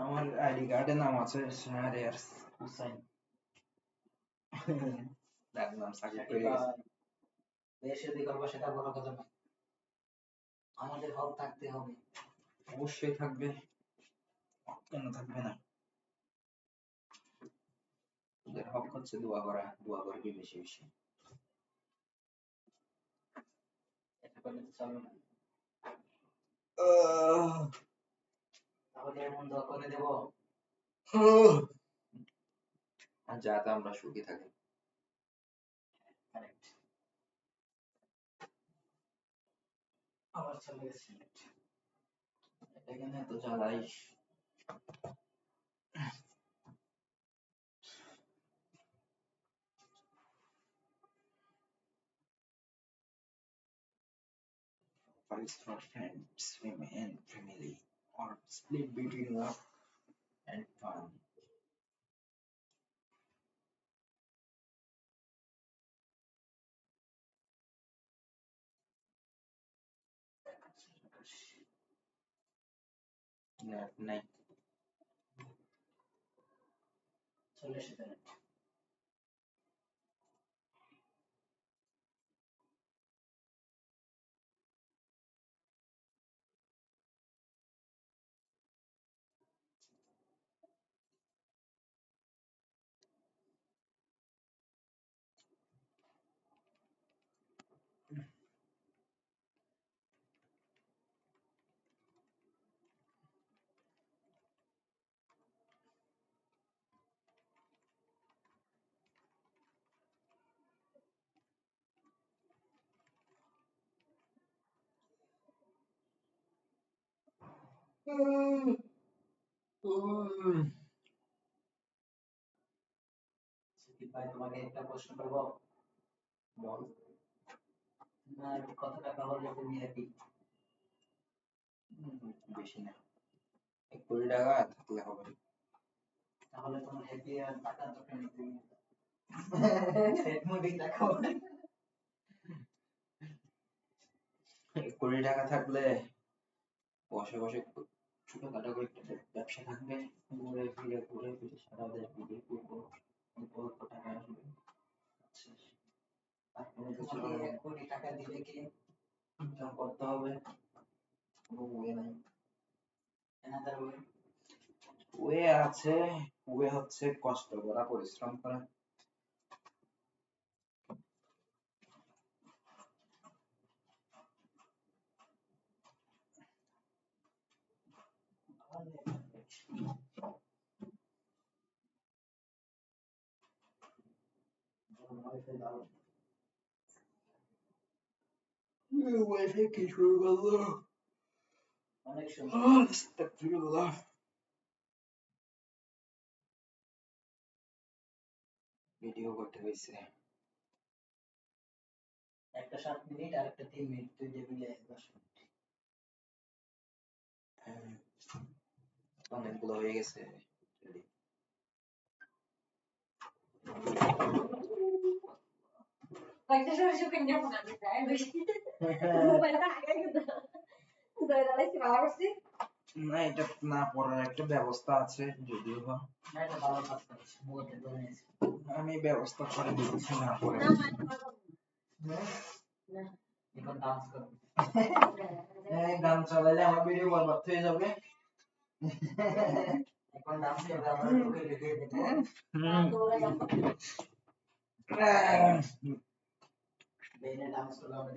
আমার আইডি কার্ডে নাম আছে শাহরিয়ার হুসাইন। তার নাম সাকিব করে গেছে। দেশের বিকল্প সেটা বড় কথা না, আমাদের হক থাকতে হবে। অবশ্যই থাকবে, কেন থাকবে না? ওদের হক হচ্ছে দোয়া করা, দোয়া করবি বেশি বেশি। এটা করলে তো চলবে না। তাহলে এমন দোয়া করে দেব আর যাতে আমরা সুখী থাকি। কারেক্ট। আবার চলে গেছে। এখানে তো জ্বালাই। Fights for friends, women, and family, or split between love and fun. নাই চলে এসেছে। ভাই তোমাকে একটা প্রশ্ন করবো, বল। তোমার কত টাকা হলে তুমি হ্যাপি? বেশি না, 1 কোটি টাকা থাকলে হবে। তাহলে তোমার হ্যাপি আর টাকা দরকার নেই, তুমি মুডি টাকা 1 কোটি টাকা থাকলে বসে বসে ছোটখাটো করে একটা ব্যবসা থাকবে, ঘুরে ফিরে সারা দেশ ঘুরে ঘুরবো, অল্প অল্প টাকা আসবে। তারপরে কিছু তোমাকে 1 কোটি টাকা দিলে কি ইনকাম করতে হবে, কোনো ওয়ে নাই। another way? ওয়ে আছে, ওয়ে হচ্ছে কষ্ট করা, পরিশ্রম করা। ওয়াইফাই কি শুরু করলো? অনেক সুন্দর। আস্তাগফিরুল্লাহ। ভিডিও করতে হয়েছে একটা 7 মিনিট আর একটা 3 মিনিট, তুই মিলে 10 মিনিট। অনেকগুলো হয়ে গেছে। না, এটা না পড়ার একটা ব্যবস্থা আছে যদিও বা। আমি ব্যবস্থা করে দিচ্ছি না পড়ে। এখন ডান্স করব। গান চালালে আমার ভিডিও বরবাদ হয়ে যাবে। এখন ডান্স করবে, আমরা তোকে লিখে দেব। বেনে ডান্স করবে।